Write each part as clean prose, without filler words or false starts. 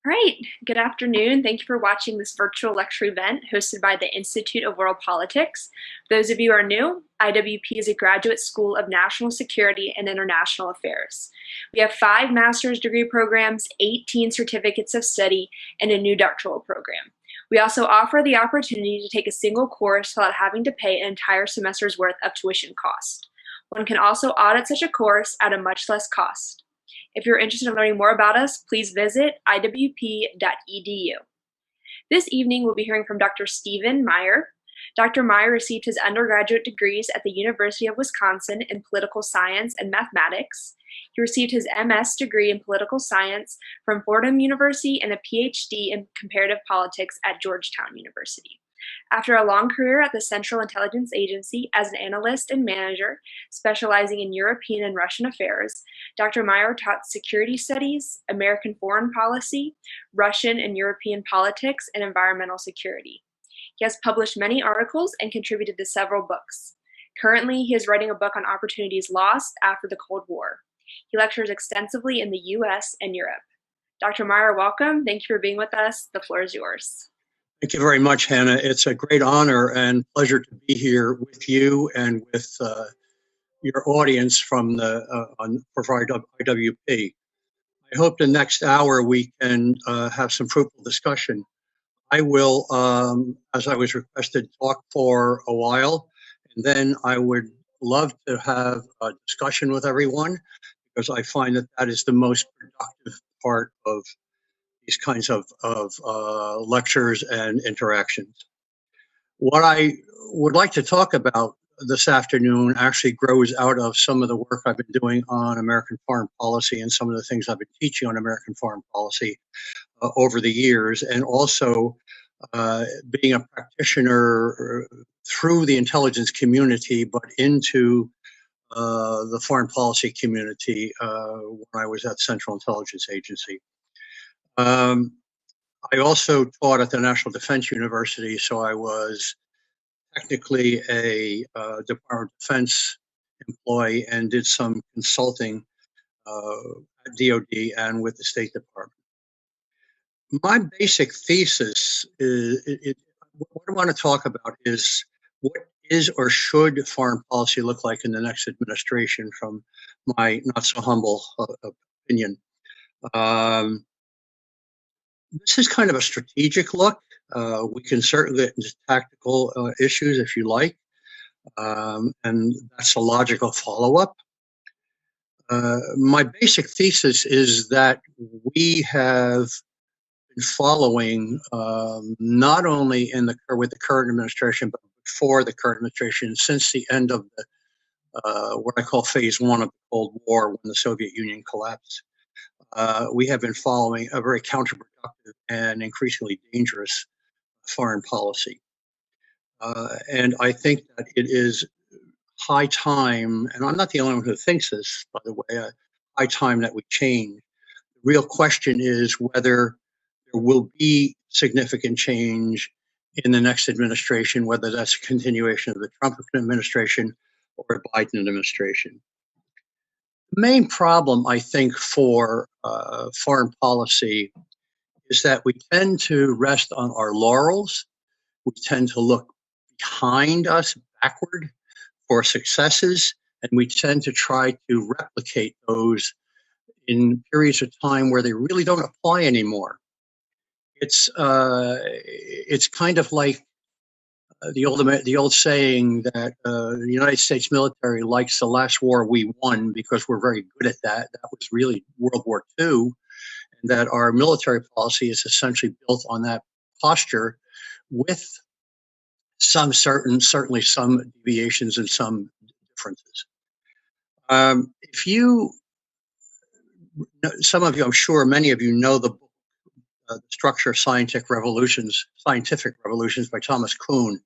All right, good afternoon. Thank you for watching this virtual lecture event hosted by the Institute of World Politics. For those of you who are new, IWP is a graduate school of national security and international affairs. We have 5 master's degree programs, 18 certificates of study, and a new doctoral program. We also offer the opportunity to take a single course without having to pay an entire semester's worth of tuition cost. One can also audit such a course at a much less cost. If you're interested in learning more about us, please visit iwp.edu. This evening, we'll be hearing from Dr. Stephen Meyer. Dr. Meyer received his undergraduate degrees at the University of Wisconsin in political science and mathematics. He received his MS degree in political science from Fordham University and a PhD in comparative politics at Georgetown University. After a long career at the Central Intelligence Agency as an analyst and manager, specializing in European and Russian affairs, Dr. Meyer taught security studies, American foreign policy, Russian and European politics, and environmental security. He has published many articles and contributed to several books. Currently, he is writing a book on opportunities lost after the Cold War. He lectures extensively in the US and Europe. Dr. Meyer, welcome. Thank you for being with us. The floor is yours. Thank you very much, Hannah. It's a great honor and pleasure to be here with you and with your audience from for IWP. I hope the next hour we can have some fruitful discussion. I will, as I was requested, talk for a while, and then I would love to have a discussion with everyone because I find that is the most productive part of these kinds of lectures and interactions. What I would like to talk about this afternoon actually grows out of some of the work I've been doing on American foreign policy and some of the things I've been teaching on American foreign policy over the years, and also being a practitioner through the intelligence community, but into the foreign policy community when I was at Central Intelligence Agency. I also taught at the National Defense University, so I was technically a Department of Defense employee and did some consulting at DoD and with the State Department. My basic thesis is, what I want to talk about is what is or should foreign policy look like in the next administration from my not so humble opinion. This is kind of a strategic look. We can certainly get into tactical issues if you like, and that's a logical follow-up. My basic thesis is that we have been following not only with the current administration, but before the current administration, since the end of what I call phase 1 of the Cold War, when the Soviet Union collapsed. We have been following a very counterproductive and increasingly dangerous foreign policy. And I think that it is high time, and I'm not the only one who thinks this, by the way, high time that we change. The real question is whether there will be significant change in the next administration, whether that's a continuation of the Trump administration or a Biden administration. The main problem, I think, for foreign policy is that we tend to rest on our laurels. We tend to look behind us, backward, for successes, and we tend to try to replicate those in periods of time where they really don't apply anymore. It's kind of like the old saying that the United States military likes the last war we won because we're very good at that. That was really World War II, and that our military policy is essentially built on that posture, with certainly some deviations and some differences. Some of you, I'm sure, many of you know the book, The Structure of Scientific Revolutions by Thomas Kuhn.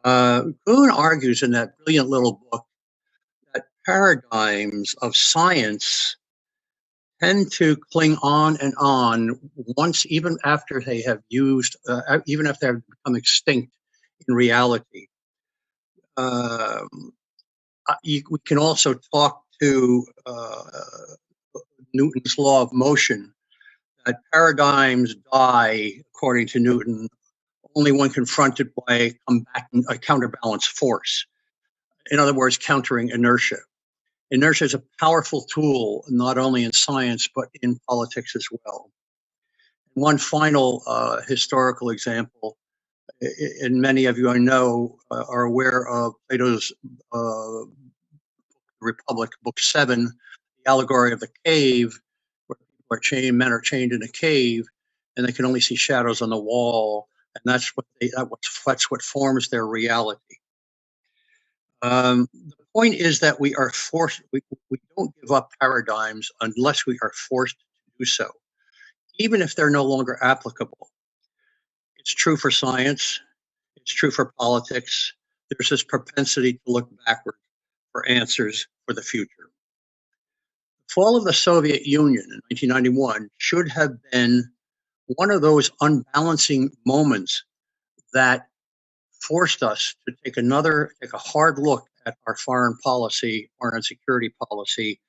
Kuhn argues in that brilliant little book that paradigms of science tend to cling on and on even after they have become extinct in reality. We can also talk to Newton's law of motion, that paradigms die, according to Newton, only when confronted by a counterbalance force. In other words, countering inertia. Inertia is a powerful tool, not only in science, but in politics as well. One final historical example, and many of you I know are aware of Plato's Republic, Book 7, the allegory of the cave, where people are chained, men are chained in a cave, and they can only see shadows on the wall, and that's what forms their reality. The point is that we are forced, we don't give up paradigms unless we are forced to do so, even if they're no longer applicable. It's true for science, it's true for politics. There's this propensity to look backward for answers for the future. The fall of the Soviet Union in 1991 should have been one of those unbalancing moments that forced us to take a hard look at our foreign policy, foreign security policy,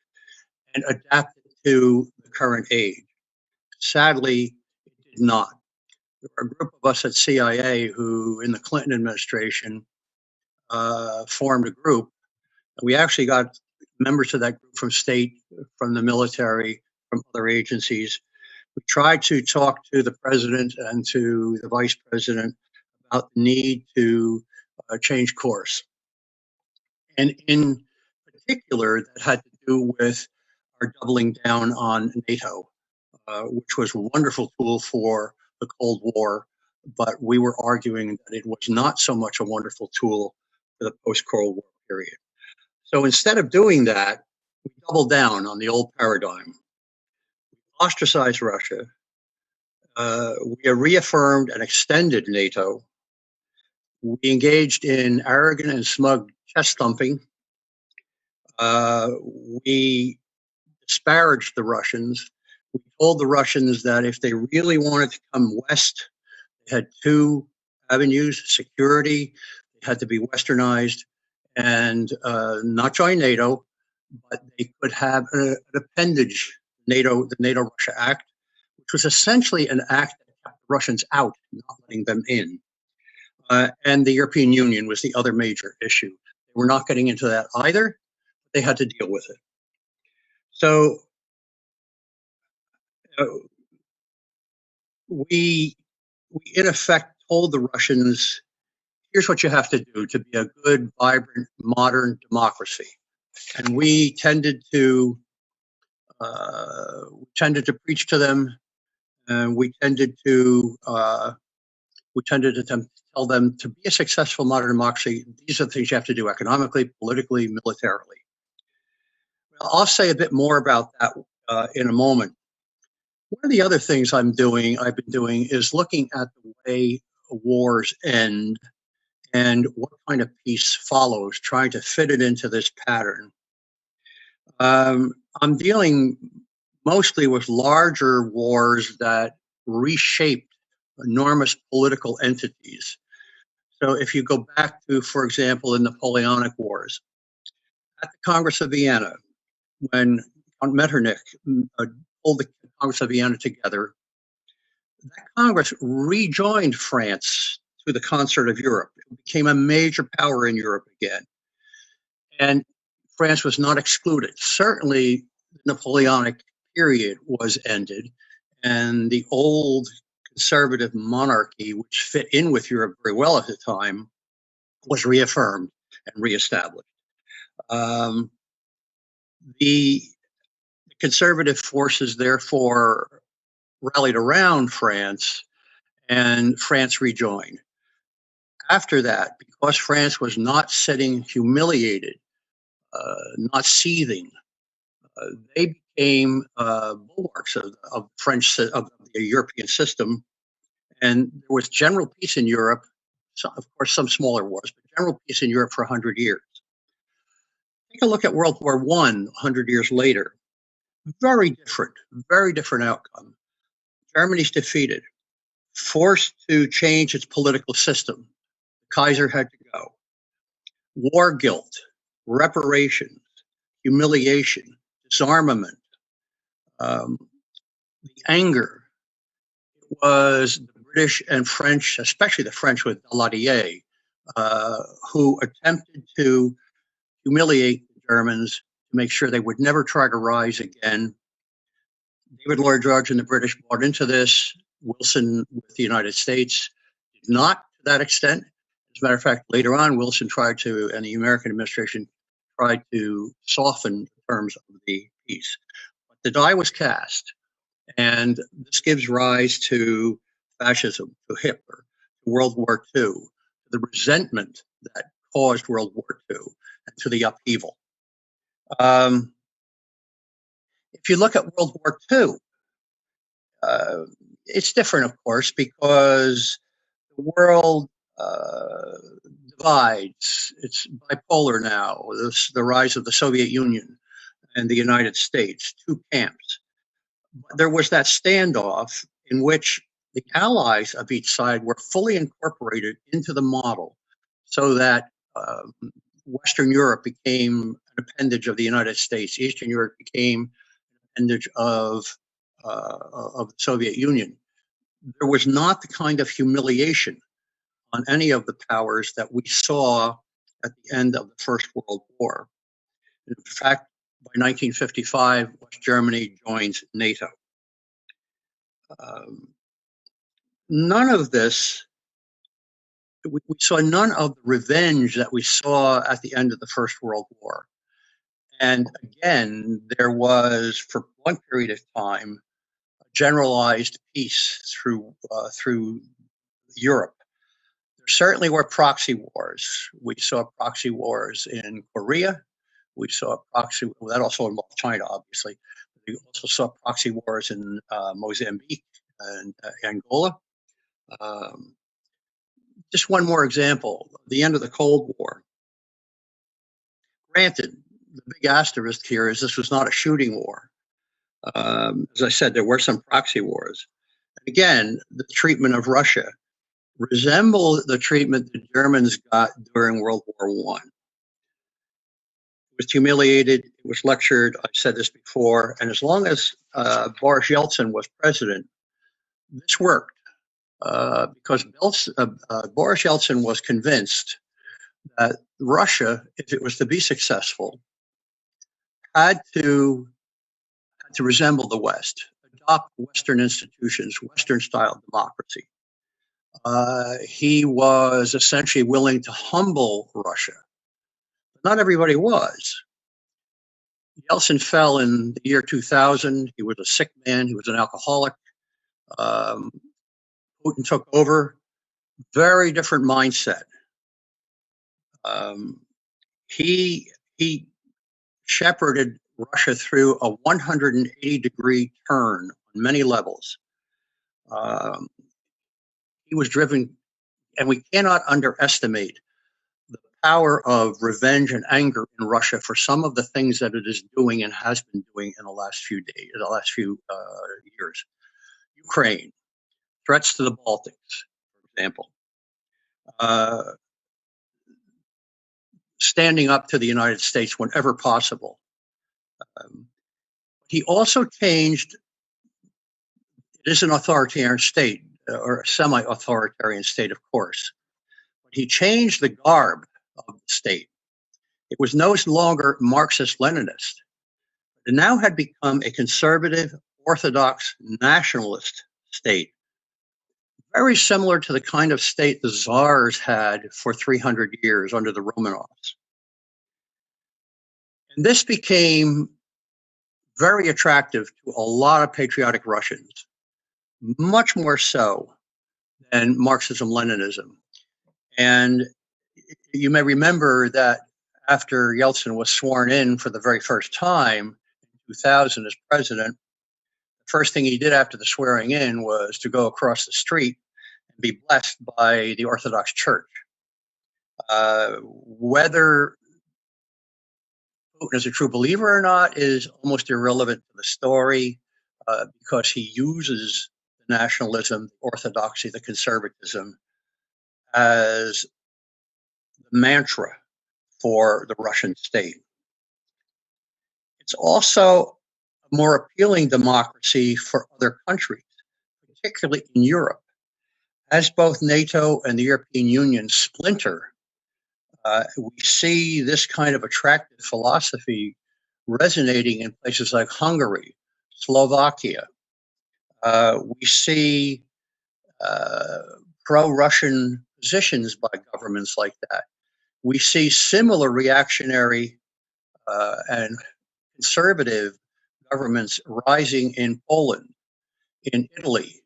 and adapt it to the current age. Sadly, it did not. There were a group of us at CIA who, in the Clinton administration, formed a group. We actually got members of that group from state, from the military, from other agencies. We tried to talk to the president and to the vice president about the need to change course. And in particular, that had to do with our doubling down on NATO, which was a wonderful tool for the Cold War, but we were arguing that it was not so much a wonderful tool for the post-Cold War period. So instead of doing that, we doubled down on the old paradigm. We ostracized Russia. We reaffirmed and extended NATO. We engaged in arrogant and smug chest thumping. We disparaged the Russians. We told the Russians that if they really wanted to come west, they had two avenues: security, they had to be westernized, and not join NATO, but they could have an appendage, the NATO-Russia Act, which was essentially an act that kept the Russians out, not letting them in. And the European Union was the other major issue. They were not getting into that either. They had to deal with it. So we in effect told the Russians, here's what you have to do to be a good, vibrant, modern democracy. And we tended to preach to them, and we tended to tell them, to be a successful modern democracy, these are the things you have to do economically, politically, militarily. I'll say a bit more about that in a moment. One of the other things I've been doing is looking at the way wars end and what kind of peace follows, trying to fit it into this pattern. I'm dealing mostly with larger wars that reshaped enormous political entities. So if you go back to, for example, the Napoleonic Wars, at the Congress of Vienna, when Count Metternich pulled the Congress of Vienna together, that Congress rejoined France to the concert of Europe. It became a major power in Europe again. And France was not excluded. Certainly, the Napoleonic period was ended, and the old conservative monarchy, which fit in with Europe very well at the time, was reaffirmed and reestablished. The conservative forces, therefore, rallied around France, and France rejoined. After that, because France was not sitting humiliated, not seething, they became bulwarks of the European system, and there was general peace in Europe. So, of course, some smaller wars, but general peace in Europe for 100 years. Take a look at World War I 100 years later. Very different outcome. Germany's defeated, forced to change its political system. The Kaiser had to go. War guilt, reparations, humiliation, disarmament, the anger was the British and French, especially the French with Daladier, who attempted to humiliate the Germans to make sure they would never try to rise again. David Lloyd George and the British bought into this. Wilson with the United States did not to that extent. As a matter of fact, later on, Wilson tried to, and the American administration tried to soften the terms of the peace. But the die was cast, and this gives rise to fascism, to Hitler, to World War II, to the resentment that caused World War II, and to the upheaval. If you look at World War II, it's different, of course, because the world divides. It's bipolar now. The rise of the Soviet Union and the United States, two camps. There was that standoff in which the allies of each side were fully incorporated into the model, so that Western Europe became an appendage of the United States. Eastern Europe became an appendage of the Soviet Union. There was not the kind of humiliation on any of the powers that we saw at the end of the First World War. In fact, by 1955, West Germany joins NATO. None of this, we saw none of the revenge that we saw at the end of the First World War. And again, there was, for one period of time, a generalized peace through Europe. There certainly were proxy wars. We saw proxy wars in Korea. We saw that also involved China, obviously. We also saw proxy wars in Mozambique and Angola. Just one more example, the end of the Cold War. Granted, the big asterisk here is this was not a shooting war. As I said, there were some proxy wars. Again, the treatment of Russia resembled the treatment the Germans got during World War I. It was humiliated, it was lectured, I've said this before, and as long as Boris Yeltsin was president, this worked. Because Boris Yeltsin was convinced that Russia, if it was to be successful, had to resemble the West, adopt Western institutions, Western-style democracy. He was essentially willing to humble Russia. But not everybody was. Yeltsin fell in the year 2000. He was a sick man. He was an alcoholic. Putin took over. Very different mindset. He shepherded Russia through a 180-degree turn on many levels. He was driven, and we cannot underestimate the power of revenge and anger in Russia for some of the things that it is doing and has been doing in the last few years. Ukraine, threats to the Baltics, for example. Standing up to the United States whenever possible. He also changed, it is an authoritarian state, or a semi-authoritarian state, of course. But he changed the garb of the state. It was no longer Marxist-Leninist. It now had become a conservative, orthodox, nationalist state, very similar to the kind of state the czars had for 300 years under the Romanovs. And this became very attractive to a lot of patriotic Russians, much more so than Marxism-Leninism. And you may remember that after Yeltsin was sworn in for the very first time in 2000 as president, the first thing he did after the swearing in was to go across the street and be blessed by the Orthodox Church. Whether Putin is a true believer or not is almost irrelevant to the story, because he uses the nationalism, the orthodoxy, the conservatism as the mantra for the Russian state. It's also a more appealing democracy for other countries, particularly in Europe, as both NATO and the European Union splinter, we see this kind of attractive philosophy resonating in places like Hungary, Slovakia. We see pro-Russian positions by governments like that. We see similar reactionary and conservative governments rising in Poland, in Italy,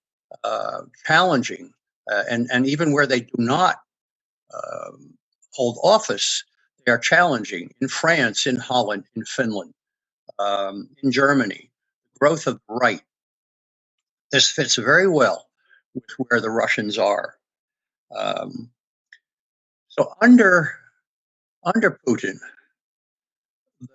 challenging, and even where they do not hold office, they are challenging in France, in Holland, in Finland, in Germany. Growth of the right. This fits very well with where the Russians are. So under Putin,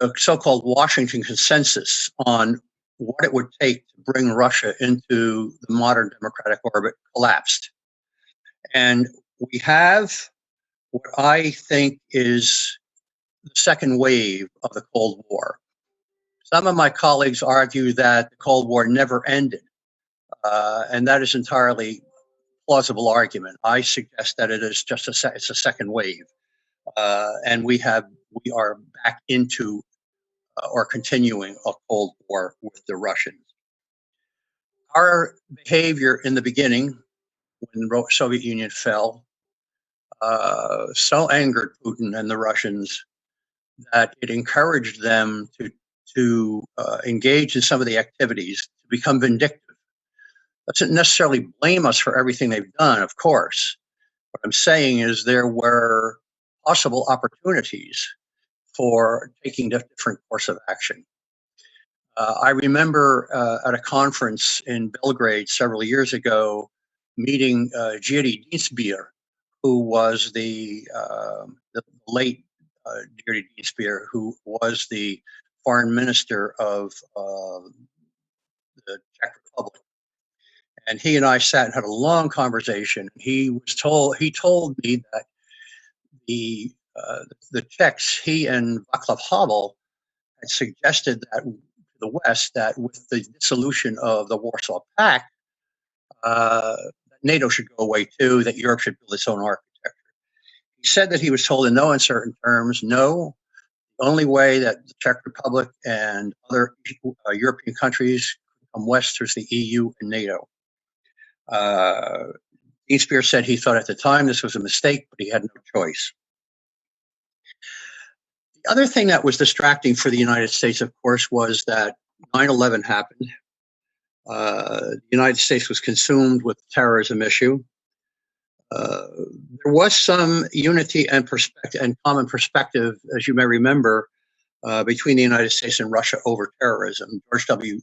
the so-called Washington consensus on what it would take to bring Russia into the modern democratic orbit collapsed. And we have what I think is the second wave of the Cold War. Some of my colleagues argue that the Cold War never ended, and that is entirely plausible argument. I suggest that it is just it's a second wave, and we are back into or continuing a Cold War with the Russians. Our behavior in the beginning, when the Soviet Union fell, so angered Putin and the Russians that it encouraged them to engage in some of the activities, to become vindictive. Doesn't necessarily blame us for everything they've done, of course. What I'm saying is there were possible opportunities for taking a different course of action. I remember at a conference in Belgrade several years ago, meeting Jiri Dinsbier, who was the late Jiri Dinsbier, who was the foreign minister of the Czech Republic. And he and I sat and had a long conversation. He told me that the Czechs, he and Václav Havel, had suggested that to the West that with the dissolution of the Warsaw Pact, NATO should go away too, that Europe should build its own architecture. He said that he was told in no uncertain terms, no, the only way that the Czech Republic and other European countries come west is the EU and NATO. Dinsbier said he thought at the time this was a mistake, but he had no choice. The other thing that was distracting for the United States, of course, was that 9/11 happened. The United States was consumed with the terrorism issue. There was some unity and perspective and common perspective, as you may remember, between the United States and Russia over terrorism. George W.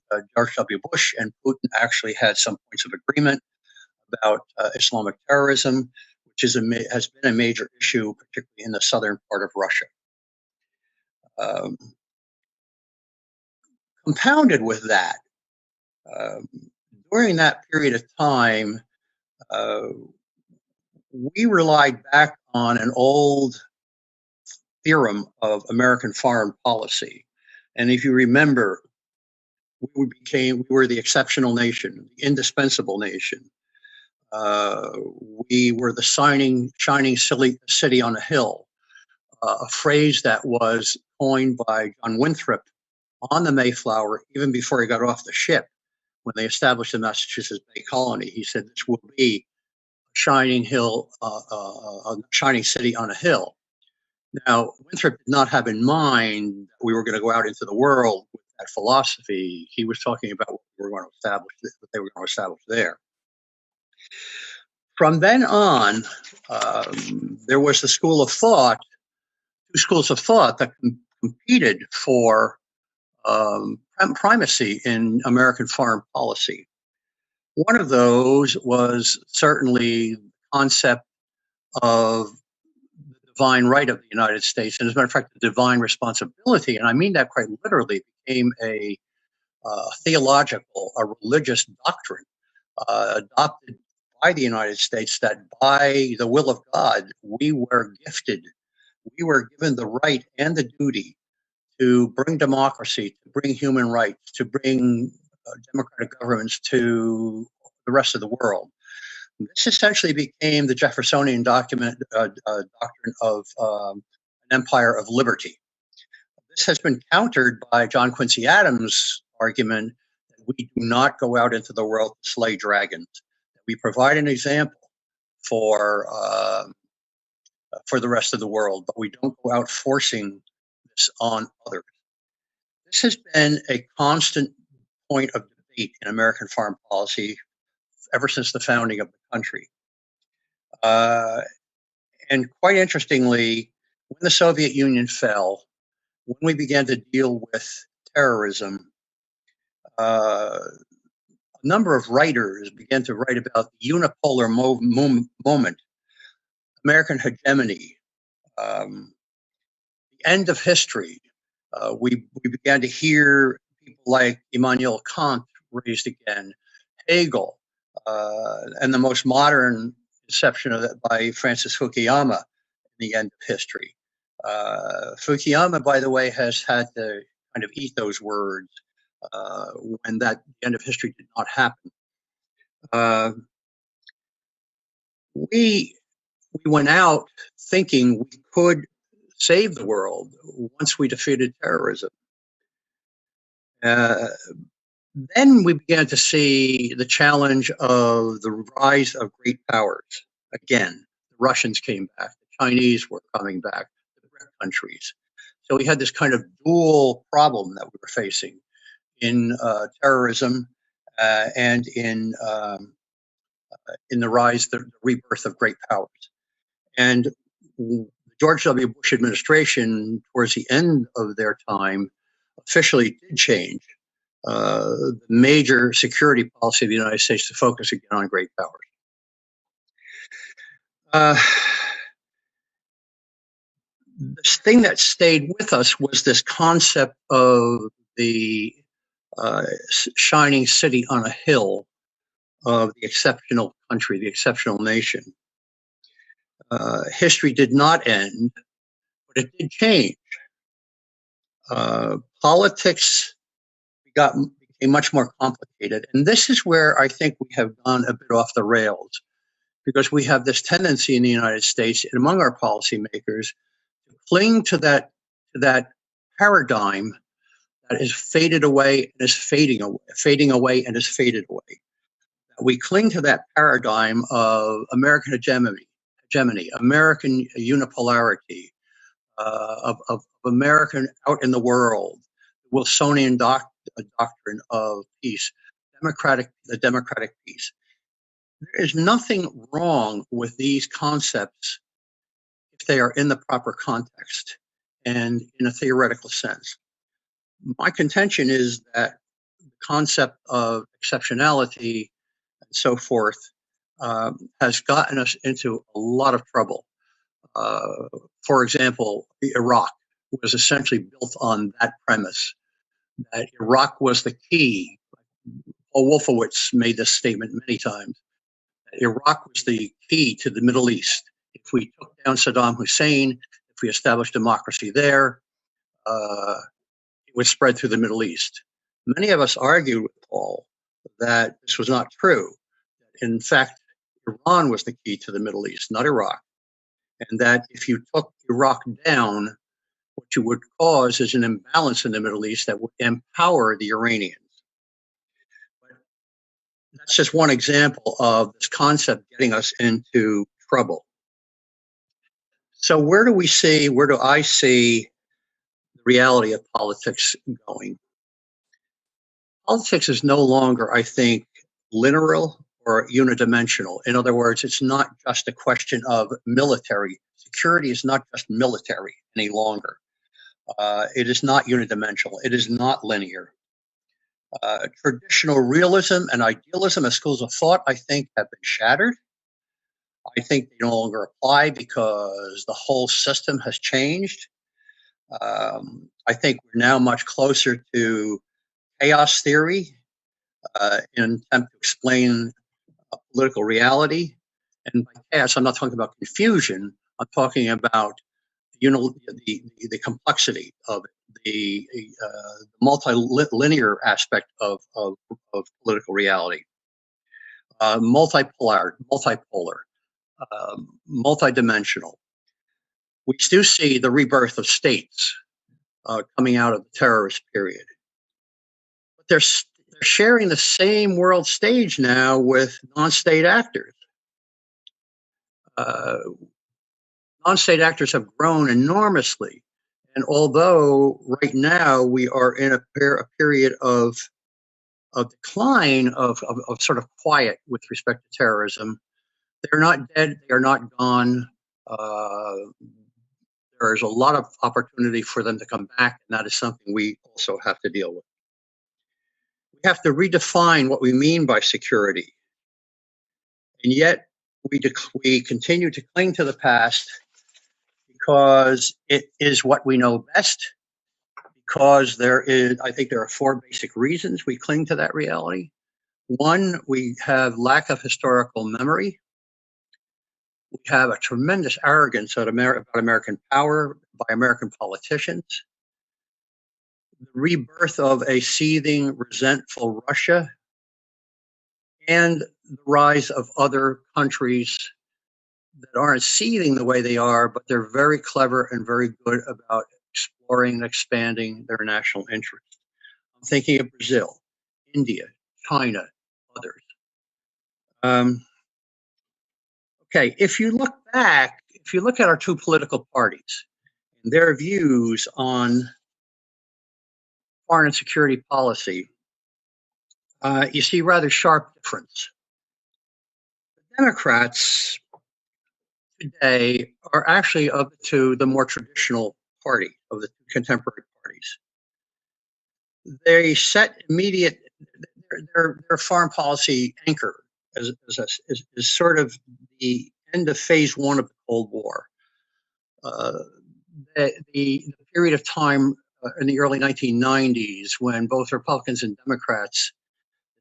Bush and Putin actually had some points of agreement about Islamic terrorism, which has been a major issue, particularly in the southern part of Russia. Compounded with that, during that period of time, we relied back on an old theorem of American foreign policy. And if you remember, we were the exceptional nation, the indispensable nation. We were the shining city on a hill, a phrase that was coined by John Winthrop on the Mayflower, even before he got off the ship, when they established the Massachusetts Bay Colony. He said, this will be a shining hill, a shining city on a hill. Now, Winthrop did not have in mind that we were going to go out into the world with that philosophy. He was talking about what we were going to establish, what they were going to establish there. From then on, there was the school of thought, two schools of thought that competed for primacy in American foreign policy. One of those was certainly the concept of the divine right of the United States, and as a matter of fact, the divine responsibility, and I mean that quite literally, became a theological, a religious doctrine adopted by the United States, that by the will of God, we were gifted, we were given the right and the duty to bring democracy, to bring human rights, to bring democratic governments to the rest of the world. This essentially became the Jeffersonian doctrine of an empire of liberty. This has been countered by John Quincy Adams' argument that we do not go out into the world to slay dragons. We provide an example for the rest of the world, but we don't go out forcing this on others. This has been a constant point of debate in American foreign policy ever since the founding of the country. And quite interestingly, when the Soviet Union fell, when we began to deal with terrorism, a number of writers began to write about the unipolar moment, American hegemony, the end of history. We began to hear people like Immanuel Kant raised again, Hegel, and the most modern conception of that by Francis Fukuyama, the end of history. Fukuyama, by the way, has had to kind of eat those words when that end of history did not happen. We went out thinking we could save the world once we defeated terrorism. Then we began to see the challenge of the rise of great powers. Again, the Russians came back, the Chinese were coming back, the BRIC countries. So we had this kind of dual problem that we were facing in terrorism and in the rise, the rebirth of great powers. And the George W. Bush administration, towards the end of their time, officially did change the major security policy of the United States to focus again on great powers. This thing that stayed with us was this concept of the shining city on a hill of the exceptional country, the exceptional nation. History did not end, but it did change. Politics became much more complicated. And this is where I think we have gone a bit off the rails, because we have this tendency in the United States and among our policymakers to cling to that paradigm that is faded away and is fading away and is faded away. We cling to that paradigm of American hegemony, American unipolarity, of American out in the world, Wilsonian doctrine of peace, the democratic peace. There is nothing wrong with these concepts if they are in the proper context and in a theoretical sense. My contention is that the concept of exceptionality and so forth has gotten us into a lot of trouble. For example, Iraq was essentially built on that premise, that Iraq was the key. Paul Wolfowitz made this statement many times. Iraq was the key to the Middle East. If we took down Saddam Hussein, if we established democracy there, it would spread through the Middle East. Many of us argued with Paul that this was not true. In fact, Iran was the key to the Middle East, not Iraq. And that if you took Iraq down, what you would cause is an imbalance in the Middle East that would empower the Iranians. But that's just one example of this concept getting us into trouble. So where do I see the reality of politics going? Politics is no longer, I think, linear or unidimensional. In other words, it's not just a question of military. Security is not just military any longer. It is not unidimensional. It is not linear. Traditional realism and idealism as schools of thought, I think, have been shattered. I think they no longer apply because the whole system has changed. I think we're now much closer to chaos theory in an attempt to explain political reality. And by chaos, I'm not talking about confusion. I'm talking about the complexity of it, the multilinear aspect of political reality. multipolar, multidimensional. We do see the rebirth of states coming out of the terrorist period. But they're sharing the same world stage now with non-state actors. Non-state actors have grown enormously. And although right now we are in a period of decline, of sort of quiet with respect to terrorism, they're not dead, they are not gone. There's a lot of opportunity for them to come back, and that is something we also have to deal with. We have to redefine what we mean by security. And yet we continue to cling to the past because it is what we know best, because I think there are four basic reasons we cling to that reality. One, we have lack of historical memory. We have a tremendous arrogance about American power by American politicians. The rebirth of a seething, resentful Russia, and the rise of other countries that aren't seething the way they are, but they're very clever and very good about exploring and expanding their national interests. I'm thinking of Brazil, India, China, others. Okay, if you look at our two political parties and their views on foreign and security policy, you see a rather sharp difference. The Democrats today are actually of the two the more traditional party of the contemporary parties. They set immediate their foreign policy anchor is sort of the end of phase one of the Cold War. The period of time in the early 1990s when both Republicans and Democrats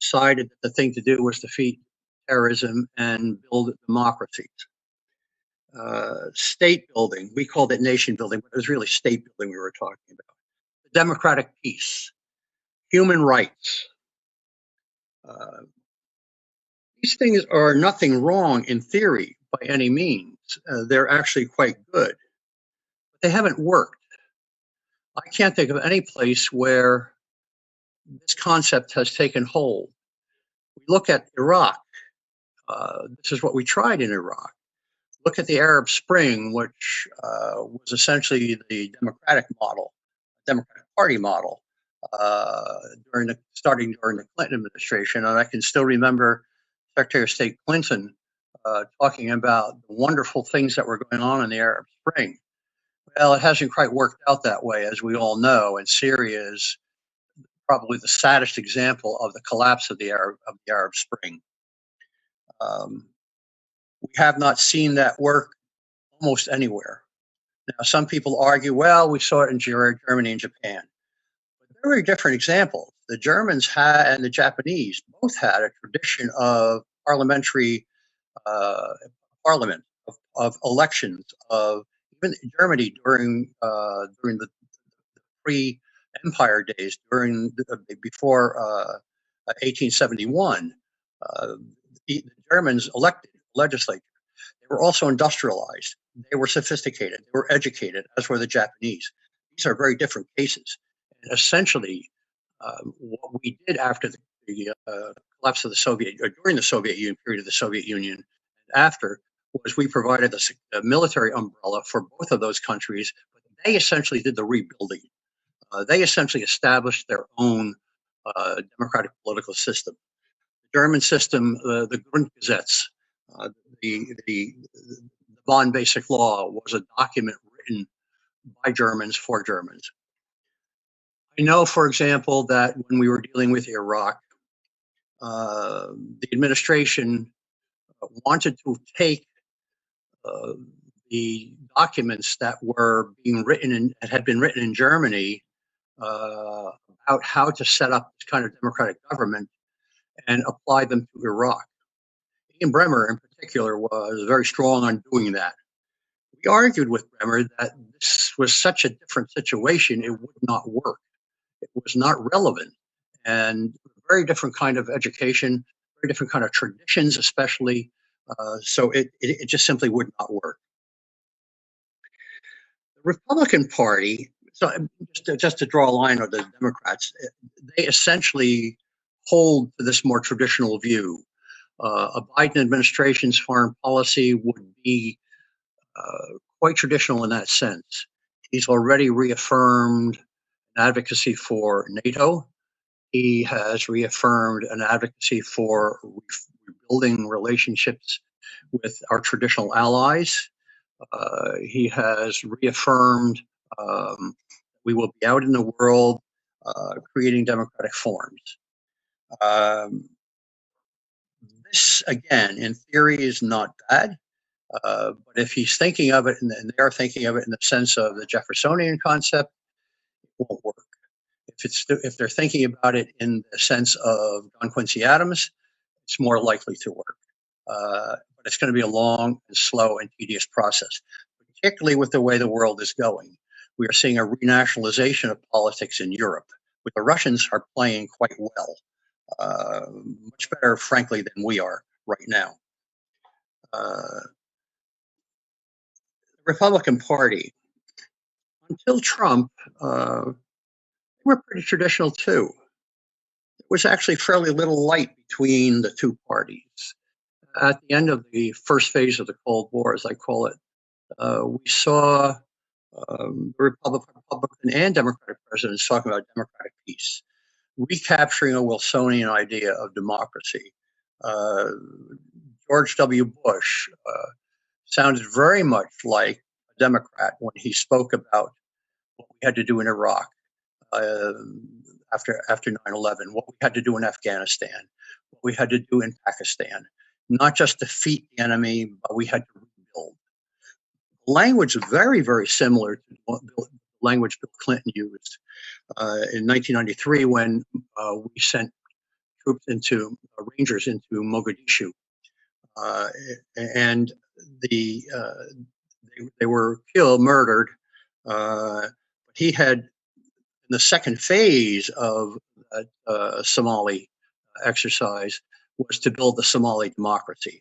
decided that the thing to do was defeat terrorism and build democracies. State building, we called it nation building, but it was really state building we were talking about. The democratic peace, human rights. These things are nothing wrong in theory by any means. They're actually quite good, but they haven't worked. I can't think of any place where this concept has taken hold. We look at Iraq. This is what we tried in Iraq. Look at the Arab Spring, which was essentially the Democratic Party model, starting during the Clinton administration. And I can still remember Secretary of State Clinton talking about the wonderful things that were going on in the Arab Spring. Well, it hasn't quite worked out that way, as we all know, and Syria is probably the saddest example of the collapse of the Arab Spring. We have not seen that work almost anywhere. Now, some people argue, well, we saw it in Germany and Japan. But they're very different examples. The Germans had, and the Japanese both had a tradition of parliamentary parliament, of elections, of even Germany during the pre-empire days, before 1871. The Germans elected legislature. They were also industrialized. They were sophisticated. They were educated, as were the Japanese. These are very different cases. And essentially, what we did after the collapse of the Soviet, or during the Soviet Union, period of the Soviet Union, and after, was we provided a military umbrella for both of those countries. But they essentially did the rebuilding. They essentially established their own democratic political system. The German system, the Grundgesetz, the Bonn Basic Law, was a document written by Germans for Germans. I know, for example, that when we were dealing with Iraq, the administration wanted to take the documents that were being written that had been written in Germany about how to set up this kind of democratic government and apply them to Iraq. Ian Bremmer, in particular, was very strong on doing that. We argued with Bremmer that this was such a different situation, it would not work. It was not relevant, and a very different kind of education, very different kind of traditions, especially. So it just simply would not work. The Republican Party, so just to draw a line on the Democrats, they essentially hold to this more traditional view. A Biden administration's foreign policy would be quite traditional in that sense. He's already reaffirmed an advocacy for NATO. He has reaffirmed an advocacy for rebuilding relationships with our traditional allies. He has reaffirmed we will be out in the world creating democratic forms. This, again, in theory, is not bad. But if he's thinking of it, and they are thinking of it in the sense of the Jeffersonian concept, it won't work. If they're thinking about it in the sense of John Quincy Adams, it's more likely to work. But it's going to be a long and slow and tedious process, particularly with the way the world is going. We are seeing a renationalization of politics in Europe, where the Russians are playing quite well, much better, frankly, than we are right now. The Republican Party, until Trump, were pretty traditional too. There was actually fairly little light between the two parties. At the end of the first phase of the Cold War, as I call it, we saw Republican and Democratic presidents talking about democratic peace, recapturing a Wilsonian idea of democracy. George W. Bush sounded very much like a Democrat when he spoke about what we had to do in Iraq after 9/11, what we had to do in Afghanistan, what we had to do in Pakistan. Not just defeat the enemy, but we had to rebuild. The language is very, very similar to the language Bill Clinton used in 1993 when we sent troops Rangers into Mogadishu. And they were murdered. But he had, in the second phase of that Somali exercise, was to build the Somali democracy.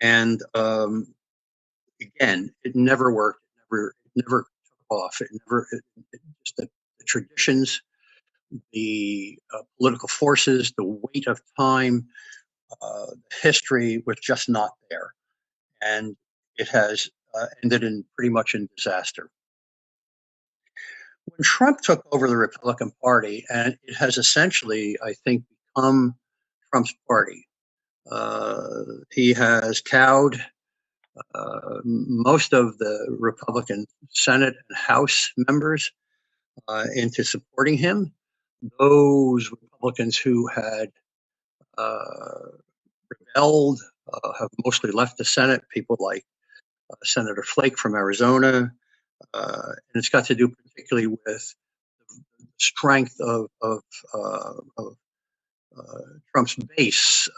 And again, it never worked. It never took off. Just the traditions, the political forces, the weight of time, history was just not there. And it has ended pretty much in disaster. When Trump took over the Republican Party, and it has essentially, I think, become Trump's party, he has cowed most of the Republican Senate and House members into supporting him. Those Republicans who had rebelled have mostly left the Senate, people like Senator Flake from Arizona. And it's got to do particularly with the strength of Trump's base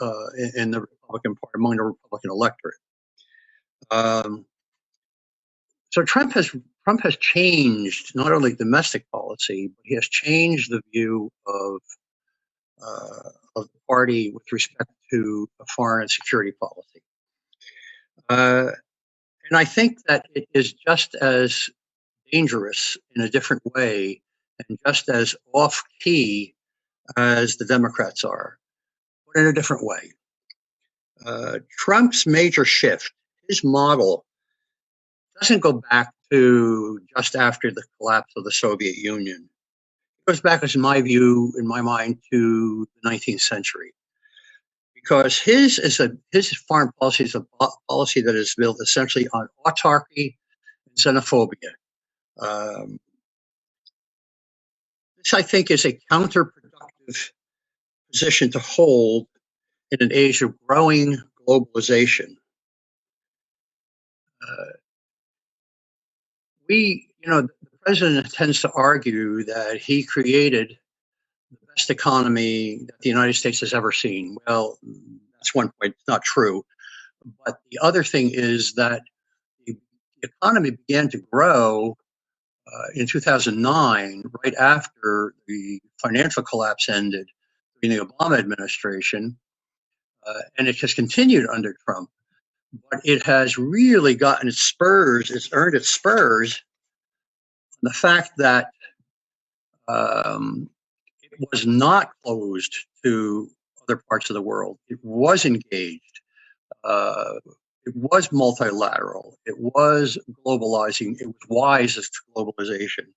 in the Republican Party, among the Republican electorate. So Trump has changed not only domestic policy, but he has changed the view of the party with respect to foreign and security policy. And I think that it is just as dangerous in a different way and just as off-key as the Democrats are, but in a different way. Trump's major shift, his model, doesn't go back to just after the collapse of the Soviet Union. It goes back, as in my view, in my mind, to the 19th century. Because his foreign policy is a policy that is built essentially on autarky and xenophobia. This, I think, is a counterproductive position to hold in an age of growing globalization. The president tends to argue that he created the best economy that the United States has ever seen. Well, that's one point. It's not true. But the other thing is that the economy began to grow in 2009, right after the financial collapse ended during the Obama administration. and it has continued under Trump. But it has really gotten its spurs, it's earned its spurs, the fact that it was not closed to other parts of the world. It was engaged. It was multilateral. It was globalizing. It was wise as to globalization.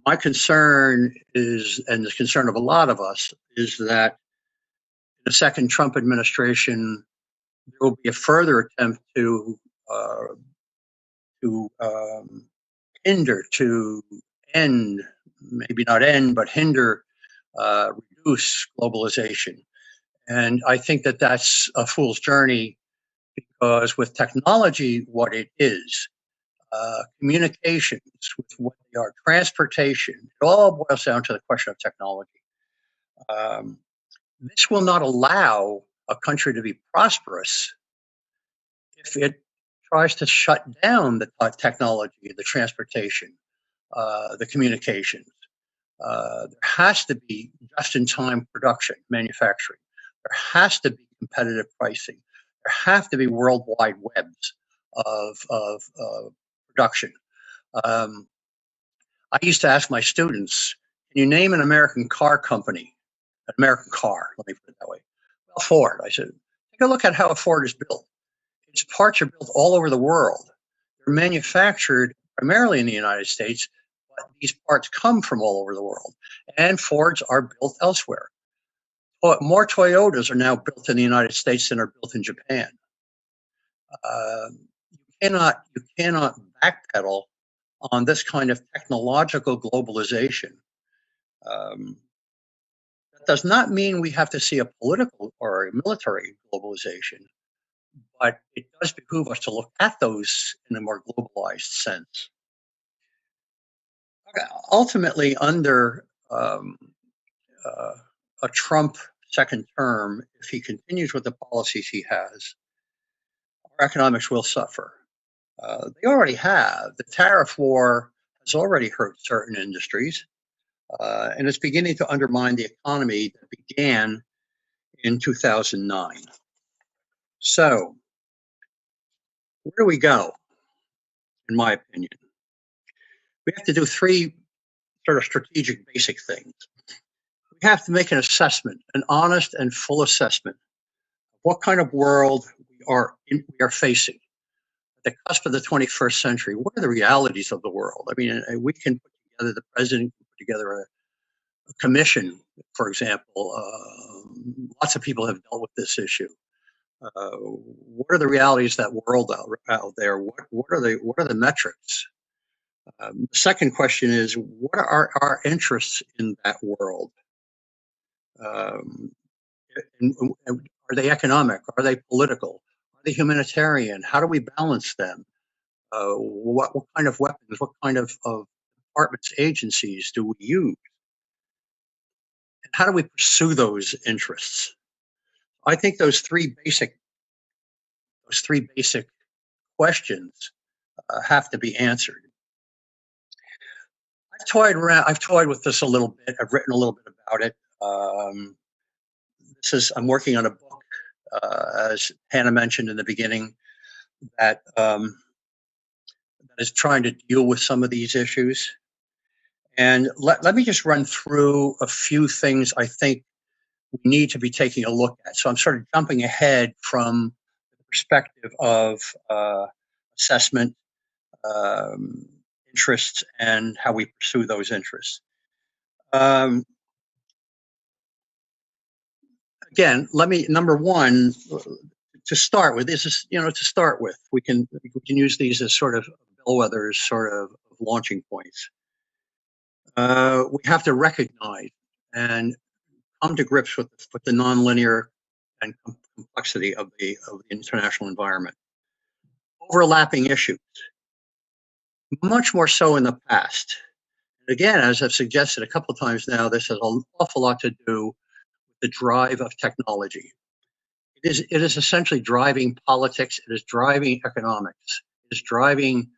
My concern is, and the concern of a lot of us, is that in the second Trump administration, there will be a further attempt to hinder, to end, maybe not end, but hinder, reduce globalization. And I think that that's a fool's journey, because with technology, what it is, communications, with what they are, transportation, it all boils down to the question of technology. This will not allow a country to be prosperous if it tries to shut down the technology, the transportation, the communications. There has to be just-in-time production, manufacturing. There has to be competitive pricing. There have to be worldwide webs of production. I used to ask my students, can you name an American car company? An American car, let me put it that way. Well, Ford. I said, take a look at how a Ford is built. Its parts are built all over the world. They're manufactured primarily in the United States, but these parts come from all over the world. And Fords are built elsewhere. But more Toyotas are now built in the United States than are built in Japan. You cannot backpedal on this kind of technological globalization. That does not mean we have to see a political or a military globalization, but it does behoove us to look at those in a more globalized sense. Ultimately, under a Trump second term, if he continues with the policies he has, our economics will suffer. They already have. The tariff war has already hurt certain industries, and it's beginning to undermine the economy that began in 2009. So, where do we go, in my opinion? We have to do three sort of strategic basic things. We have to make an assessment, an honest and full assessment of what kind of world we are facing. At the cusp of the 21st century, what are the realities of the world? I mean, we can put together, the president can put together a commission, for example. Lots of people have dealt with this issue. What are the realities of that world out there? What are the metrics? The second question is, what are our interests in that world? Are they economic? Are they political? Are they humanitarian? How do we balance them? What kind of weapons, what kind of departments, agencies do we use? And how do we pursue those interests? I think those three basic questions have to be answered. I've toyed with this a little bit. I've written a little bit about it. I'm working on a book, as Hannah mentioned in the beginning, that is trying to deal with some of these issues. And let me just run through a few things I think we need to be taking a look at. So I'm sort of jumping ahead from the perspective of assessment, interests, and how we pursue those interests. Again, number one, to start with, we can use these as sort of bellwethers, sort of launching points. We have to recognize and come to grips with the nonlinear and complexity of the international environment. Overlapping issues, much more so in the past. And again, as I've suggested a couple of times now, this has an awful lot to do with the drive of technology. It is essentially driving politics. It is driving economics. It is driving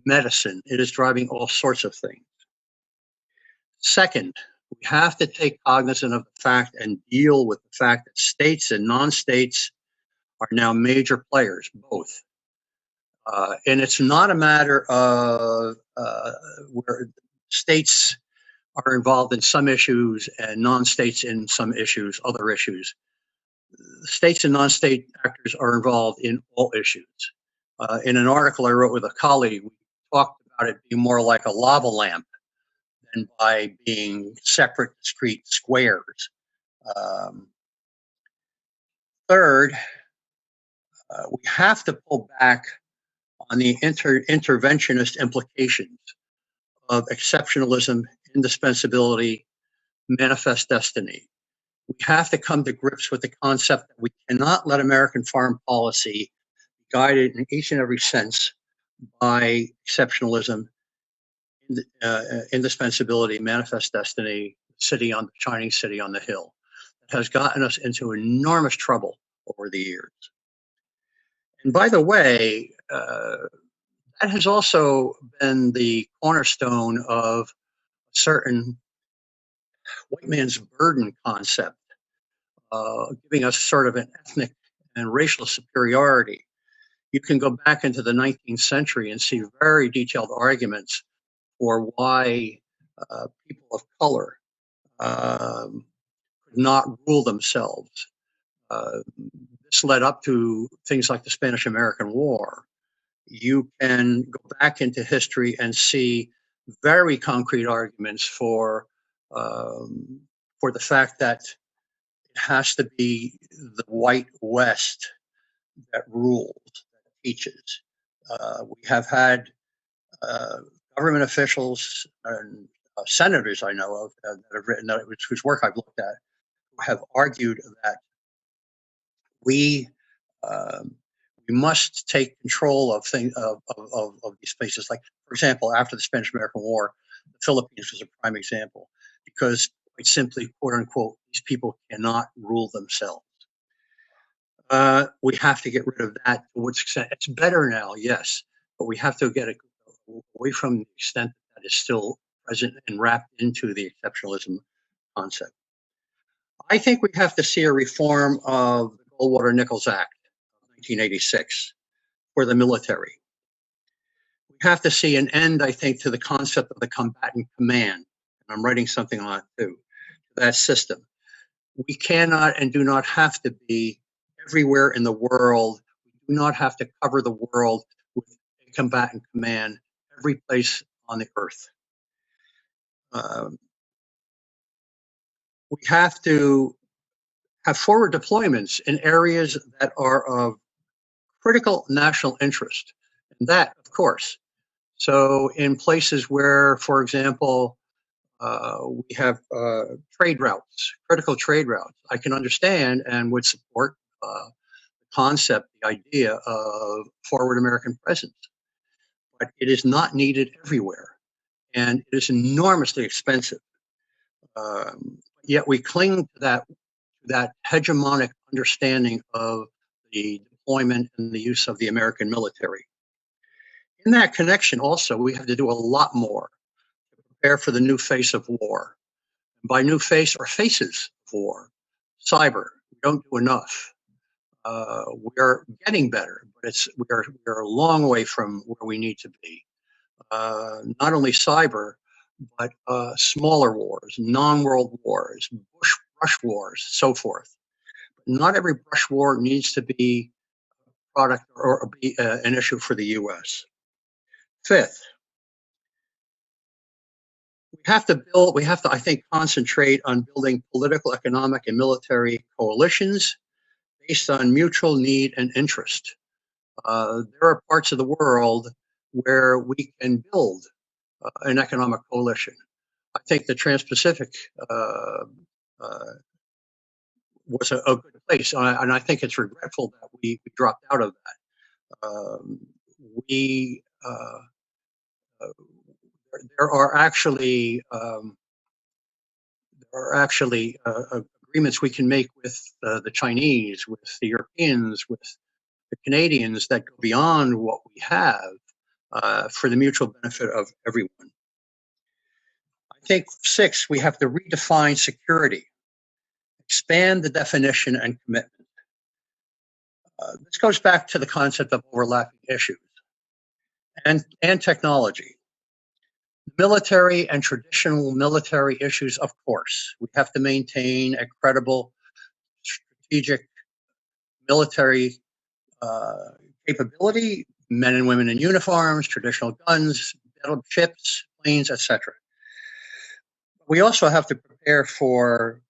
medicine. It is driving all sorts of things. Second, We have to take cognizance of the fact and deal with the fact that states and non-states are now major players, both. And it's not a matter of where states are involved in some issues and non-states in some issues, other issues. States and non-state actors are involved in all issues. In an article I wrote with a colleague, we talked about it being more like a lava lamp than by being separate, discrete squares. Third, we have to pull back on the interventionist implications of exceptionalism, indispensability, manifest destiny. We have to come to grips with the concept that we cannot let American foreign policy be guided in each and every sense by exceptionalism, indispensability, manifest destiny, shining city on the hill. It has gotten us into enormous trouble over the years. And by the way, that has also been the cornerstone of a certain white man's burden concept, giving us sort of an ethnic and racial superiority. You can go back into the 19th century and see very detailed arguments for why people of color could not rule themselves. This led up to things like the Spanish-American War. You can go back into history and see very concrete arguments for the fact that it has to be the white West that rules, that teaches. We have had government officials and senators I know of that have written, whose work I've looked at, who have argued that we must take control of things of these spaces. Like, for example, after the Spanish-American War, the Philippines was a prime example, because quite simply, quote unquote, these people cannot rule themselves. We have to get rid of that to which extent. It's better now, yes, but we have to get it away from the extent that is still present and wrapped into the exceptionalism concept. I think we have to see a reform of the Goldwater-Nichols Act of 1986 for the military. We have to see an end, I think, to the concept of the combatant command. And I'm writing something on it too, that system. We cannot and do not have to be everywhere in the world. We do not have to cover the world with a combatant command every place on the earth. We have to have forward deployments in areas that are of critical national interest. And that, of course. So in places where, for example, we have trade routes, critical trade routes, I can understand and would support the concept, the idea of forward American presence. But it is not needed everywhere. And it is enormously expensive. Yet we cling to that hegemonic understanding of the deployment and the use of the American military. In that connection, also, we have to do a lot more to prepare for the new face of war. And by new face or faces of war, cyber. We don't do enough. We are getting better, but we are a long way from where we need to be. Not only cyber, but smaller wars, non-world wars, brush wars, so forth. Not every brush war needs to be a product or be an issue for the U.S. Fifth, we have to, I think, concentrate on building political, economic, and military coalitions based on mutual need and interest. There are parts of the world where we can build an economic coalition. I think the Trans-Pacific was a good place, and I think it's regretful that we dropped out of that. There are actually agreements we can make with the Chinese, with the Europeans, with the Canadians that go beyond what we have for the mutual benefit of everyone. I think 6, we have to redefine security, expand the definition and commitment. This goes back to the concept of overlapping issues and technology. Military and traditional military issues, of course. We have to maintain a credible strategic military capability, men and women in uniforms, traditional guns, ships, planes, etc. We also have to prepare for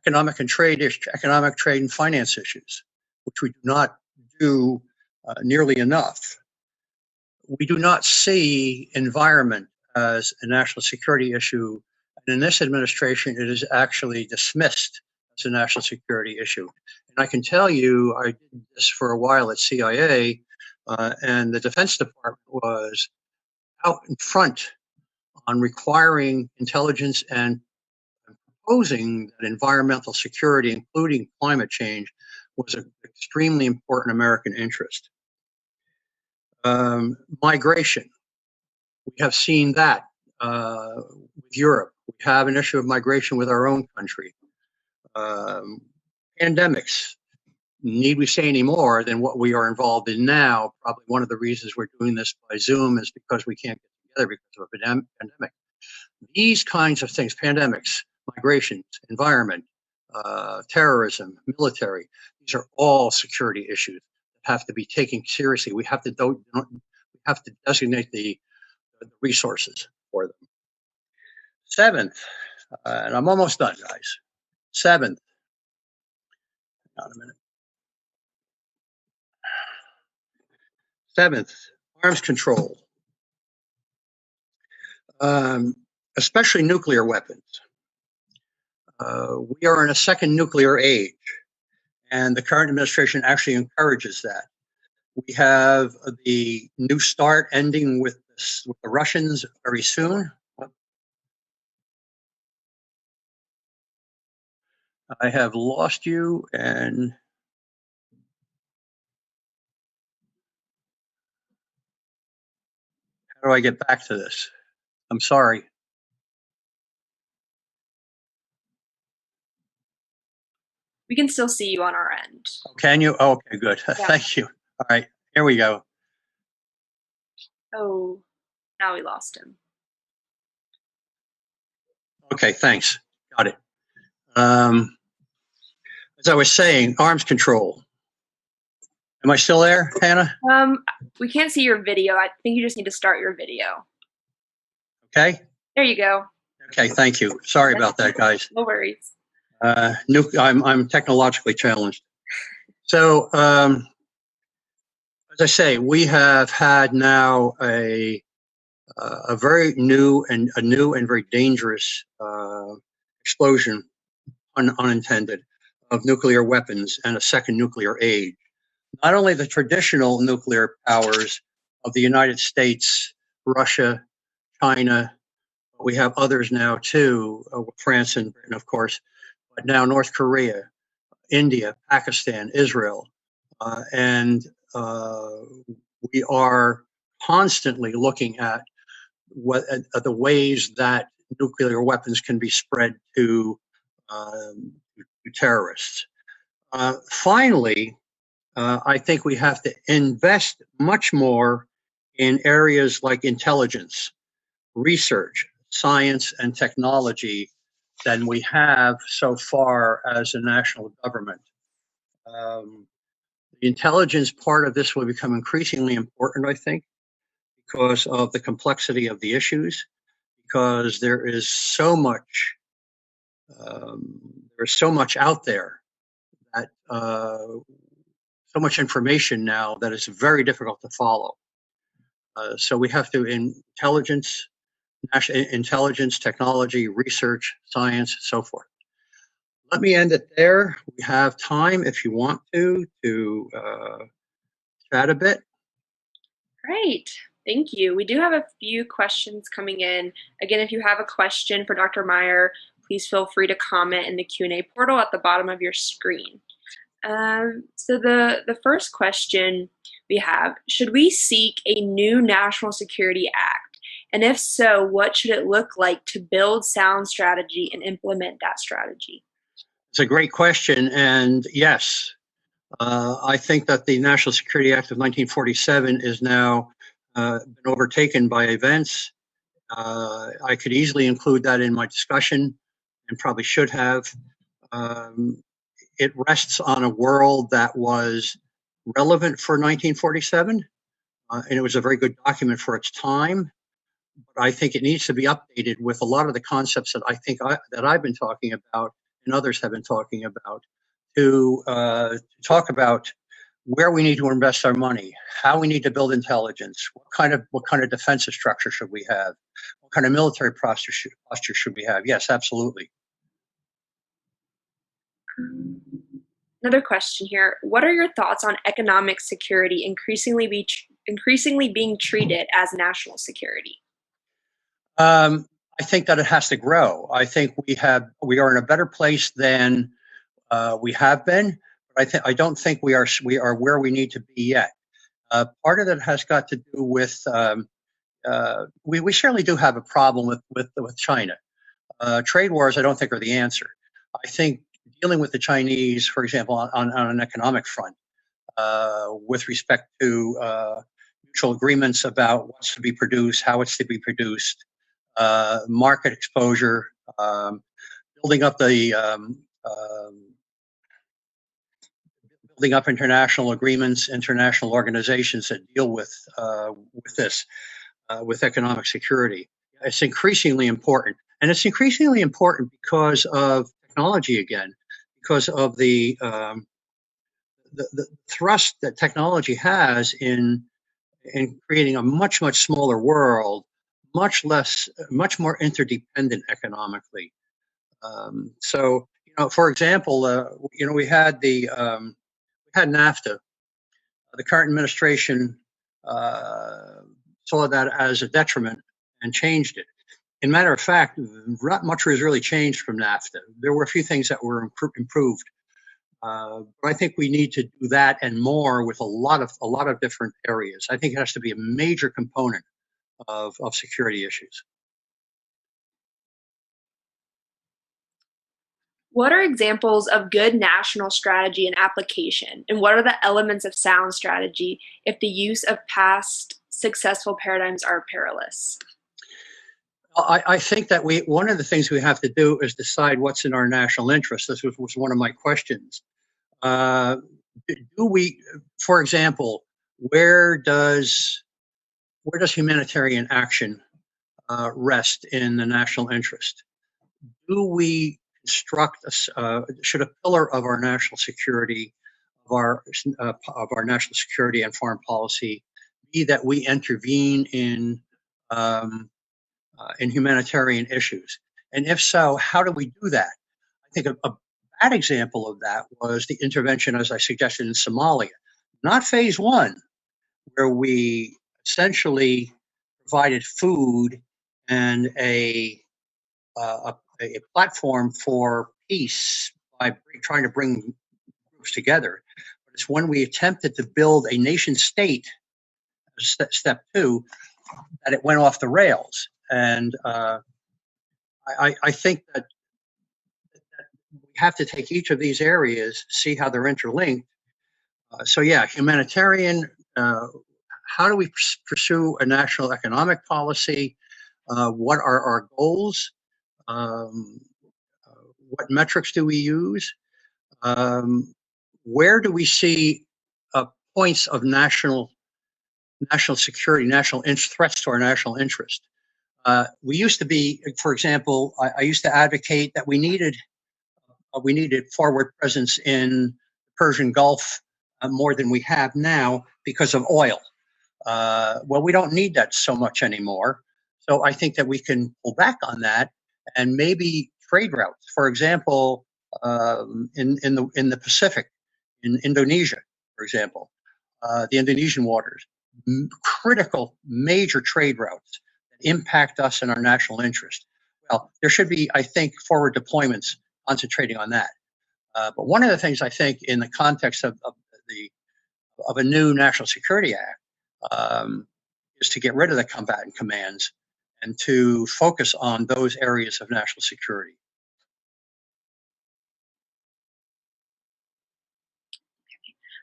economic trade and finance issues, which we do not do nearly enough. We do not see environment as a national security issue. And in this administration, it is actually dismissed as a national security issue. And I can tell you, I did this for a while at CIA, and the Defense Department was out in front on requiring intelligence and proposing that environmental security, including climate change, was an extremely important American interest. Migration. We have seen that with Europe. We have an issue of migration with our own country. Pandemics. Need we say any more than what we are involved in now? Probably one of the reasons we're doing this by Zoom is because we can't get together because of a pandemic. These kinds of things, pandemics, migrations, environment, terrorism, military, these are all security issues that have to be taken seriously. We have to designate the resources for them. 7th, and I'm almost done, guys. 7th, hang on a minute. 7th, arms control, especially nuclear weapons. We are in a second nuclear age, and the current administration actually encourages that. We have the New START ending with the Russians very soon. I have lost you, and how do I get back to this? I'm sorry. We can still see you on our end. Oh, can you? Oh, okay, good. Yeah. Thank you. All right, here we go. Oh, now we lost him. Okay, thanks. Got it. As I was saying, arms control. Am I still there, Hannah? We can't see your video. I think you just need to start your video. Okay. There you go. Okay, thank you. Sorry about that, guys. No worries. I'm technologically challenged. So, as I say, we have had now a very new and very dangerous explosion, unintended, of nuclear weapons and a second nuclear age. Not only the traditional nuclear powers of the United States, Russia, China, but we have others now too, France and Britain, of course, but now North Korea, India, Pakistan, Israel, and we are constantly looking at the ways that nuclear weapons can be spread to terrorists. Finally, I think we have to invest much more in areas like intelligence, research, science, and technology than we have so far as a national government. The intelligence part of this will become increasingly important, I think, because of the complexity of the issues, because there is so much out there, that so much information now that it's very difficult to follow. So we have to intelligence, technology, research, science, so forth. Let me end it there. We have time, if you want to chat a bit. Great. Thank you. We do have a few questions coming in. Again, if you have a question for Dr. Meyer, please feel free to comment in the Q&A portal at the bottom of your screen. So the first question we have, should we seek a new National Security Act? And if so, what should it look like to build sound strategy and implement that strategy? It's a great question. And yes, I think that the National Security Act of 1947 is now been overtaken by events. I could easily include that in my discussion and probably should have. It rests on a world that was relevant for 1947, and it was a very good document for its time. But I think it needs to be updated with a lot of the concepts that that I've been talking about and others have been talking about to talk about where we need to invest our money, how we need to build intelligence, what kind of defensive structure should we have, what kind of military posture should we have. Yes, absolutely. Another question here. What are your thoughts on economic security increasingly being treated as national security? I think that it has to grow. I think we are in a better place than we have been, but I don't think we are where we need to be yet. Part of it has got to do with we certainly do have a problem with China. Trade wars, I don't think, are the answer. I think dealing with the Chinese, for example, on an economic front, with respect to mutual agreements about what's to be produced, how it's to be produced, market exposure, building up building up international agreements, international organizations that deal with this, with economic security. It's increasingly important, and it's increasingly important because of technology again, because of the thrust that technology has in creating a much smaller world, much more interdependent economically. So, for example, we had Nafta. The current administration saw that as a detriment and changed it. In matter of fact, not much was really changed from NAFTA. There were a few things that were improved. But I think we need to do that and more with a lot of different areas. I think it has to be a major component of security issues. What are examples of good national strategy and application? And what are the elements of sound strategy if the use of past successful paradigms are perilous? I think that one of the things we have to do is decide what's in our national interest. This was one of my questions. Do we, for example, where does humanitarian action rest in the national interest? Do we construct should a pillar of our national security, of our national security and foreign policy, be that we intervene in humanitarian issues? And if so, how do we do that? I think a bad example of that was the intervention, as I suggested, in Somalia. Not phase one, where we essentially provided food and a platform for peace by trying to bring groups together. But it's when we attempted to build a nation state, step two, that it went off the rails. And I think that we have to take each of these areas, see how they're interlinked. So yeah, humanitarian, how do we pursue a national economic policy? What are our goals? What metrics do we use? Where do we see points of national security, threats to our national interest? We used to be, for example, I used to advocate that we needed forward presence in the Persian Gulf more than we have now because of oil. Well, we don't need that so much anymore. So I think that we can pull back on that and maybe trade routes. For example, in the Pacific, in Indonesia, for example, the Indonesian waters, critical major trade routes that impact us and our national interest. Well, there should be, I think, forward deployments concentrating on that. But one of the things I think, in the context of a new National Security Act, is to get rid of the combatant commands and to focus on those areas of national security.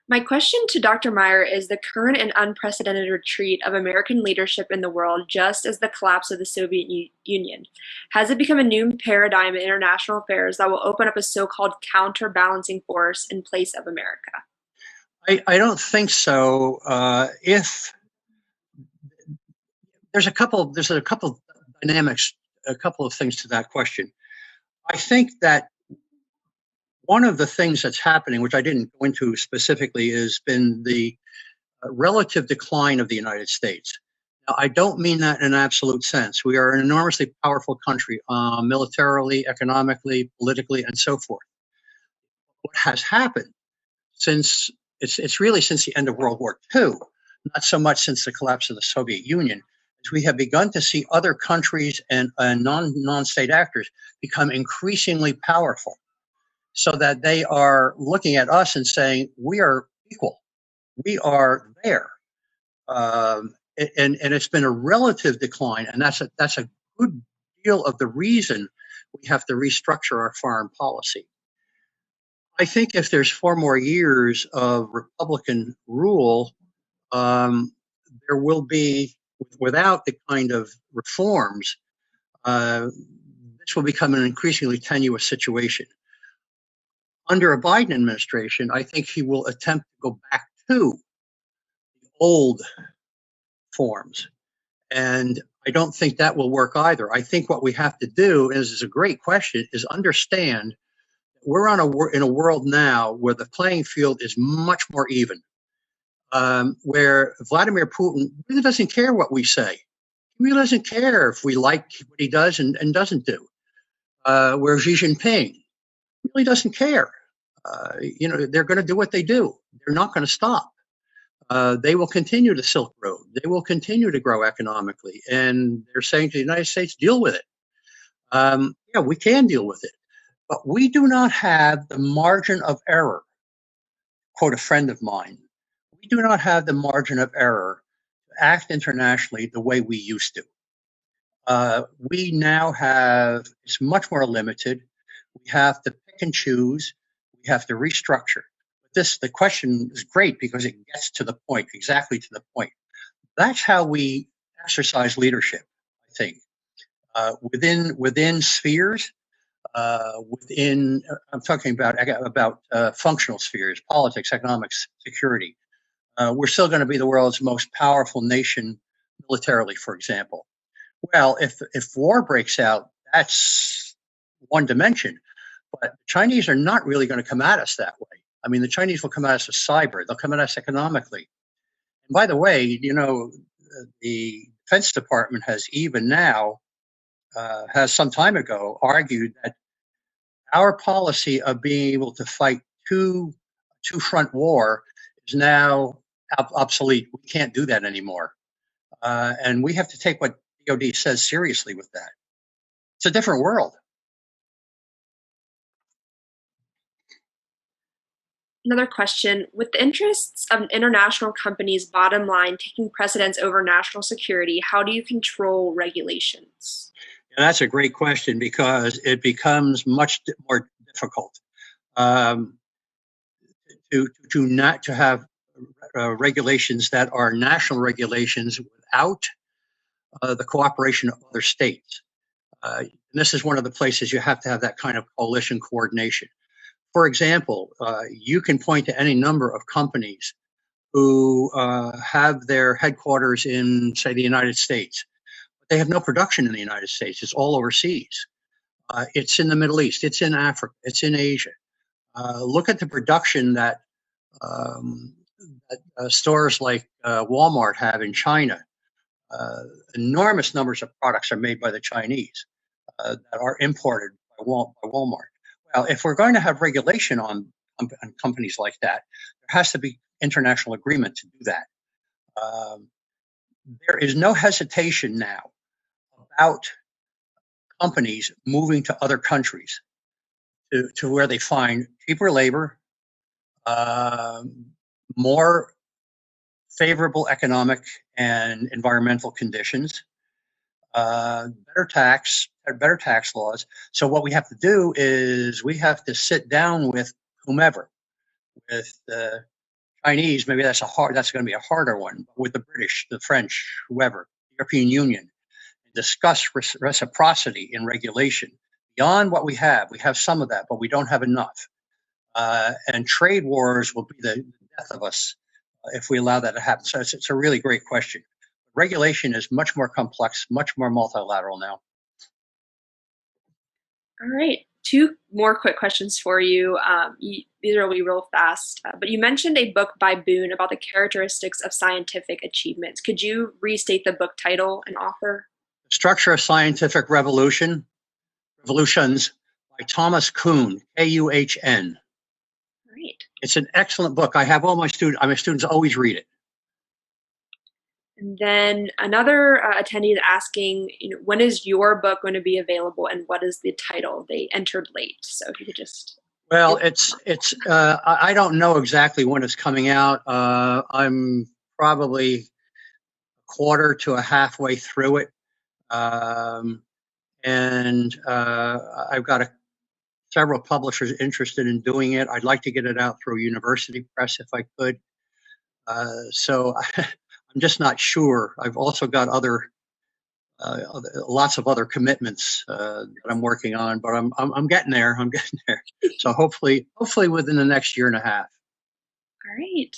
My question to Dr. Meyer is the current and unprecedented retreat of American leadership in the world just as the collapse of the Soviet Union. Has it become a new paradigm in international affairs that will open up a so-called counterbalancing force in place of America? I don't think so. If there's a couple dynamics, a couple of things to that question. I think that one of the things that's happening, which I didn't go into specifically, has been the relative decline of the United States. Now, I don't mean that in an absolute sense. We are an enormously powerful country, militarily, economically, politically, and so forth. What has happened since it's really since the end of World War II, not so much since the collapse of the Soviet Union, is we have begun to see other countries and non-state actors become increasingly powerful, so that they are looking at us and saying, we are equal. We are there. And it's been a relative decline, and that's a good deal of the reason we have to restructure our foreign policy. I think if there's 4 more years of Republican rule, there will be, without the kind of reforms, this will become an increasingly tenuous situation. Under a Biden administration, I think he will attempt to go back to the old forms. And I don't think that will work either. I think what we have to do, and this is a great question, is understand we're in a world now where the playing field is much more even, where Vladimir Putin really doesn't care what we say. He really doesn't care if we like what he does and doesn't do. Where Xi Jinping really doesn't care. They're going to do what they do. They're not going to stop. They will continue the Silk Road. They will continue to grow economically. And they're saying to the United States, deal with it. We can deal with it. But we do not have the margin of error, quote a friend of mine. We do not have the margin of error to act internationally the way we used to. We now have, it's much more limited. We have to pick and choose. We have to restructure. The question is great because it gets to the point, exactly to the point. That's how we exercise leadership, I think. Within spheres, I'm talking about functional spheres, politics, economics, security. We're still going to be the world's most powerful nation militarily, for example. Well, if war breaks out, that's one dimension. But the Chinese are not really going to come at us that way. I mean, the Chinese will come at us with cyber. They'll come at us economically. And by the way, the Defense Department has even now, has some time ago, argued that our policy of being able to fight two-front war is now obsolete. We can't do that anymore. And we have to take what DoD says seriously with that. It's a different world. Another question, with the interests of international companies' bottom line taking precedence over national security, how do you control regulations? And that's a great question because it becomes much more difficult to have regulations that are national regulations without the cooperation of other states. And this is one of the places you have to have that kind of coalition coordination. For example, you can point to any number of companies who have their headquarters in, say, the United States. But they have no production in the United States. It's all overseas. It's in the Middle East. It's in Africa. It's in Asia. Look at the production that stores like Walmart have in China. Enormous numbers of products are made by the Chinese that are imported by Walmart. Well, if we're going to have regulation on companies like that, there has to be international agreement to do that. There is no hesitation now about companies moving to other countries to where they find cheaper labor, more favorable economic and environmental conditions, better tax laws. So what we have to do is we have to sit down with whomever, with the Chinese. Maybe that's going to be a harder one. But with the British, the French, whoever, the European Union, and discuss reciprocity in regulation beyond what we have. We have some of that, but we don't have enough. And trade wars will be the death of us if we allow that to happen. So it's a really great question. Regulation is much more complex, much more multilateral now. All right, two more quick questions for you. These will be real fast, but you mentioned a book by Boone about the characteristics of scientific achievements. Could you restate the book title and author? The Structure of Scientific Revolutions by Thomas Kuhn, Kuhn. Great. It's an excellent book. I have all my students always read it. And then another attendee is asking, when is your book going to be available, and what is the title? They entered late, so if you could just. Well, I don't know exactly when it's coming out. I'm probably a quarter to a halfway through it, and I've got several publishers interested in doing it. I'd like to get it out through a university press if I could. So I'm just not sure. I've also got lots of other commitments that I'm working on, but I'm getting there. I'm getting there. So hopefully within the next year and a half. All right.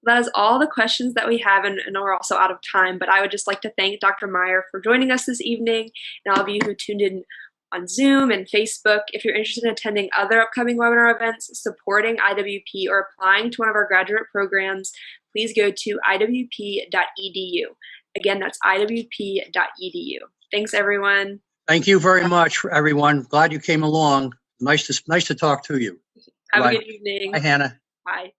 Well, that is all the questions that we have, and we're also out of time. But I would just like to thank Dr. Meyer for joining us this evening, and all of you who tuned in on Zoom and Facebook. If you're interested in attending other upcoming webinar events, supporting IWP, or applying to one of our graduate programs, please go to iwp.edu. Again, that's iwp.edu. Thanks, everyone. Thank you very much, everyone. Glad you came along. Nice to talk to you. Have a good evening. Bye, Hannah. Bye.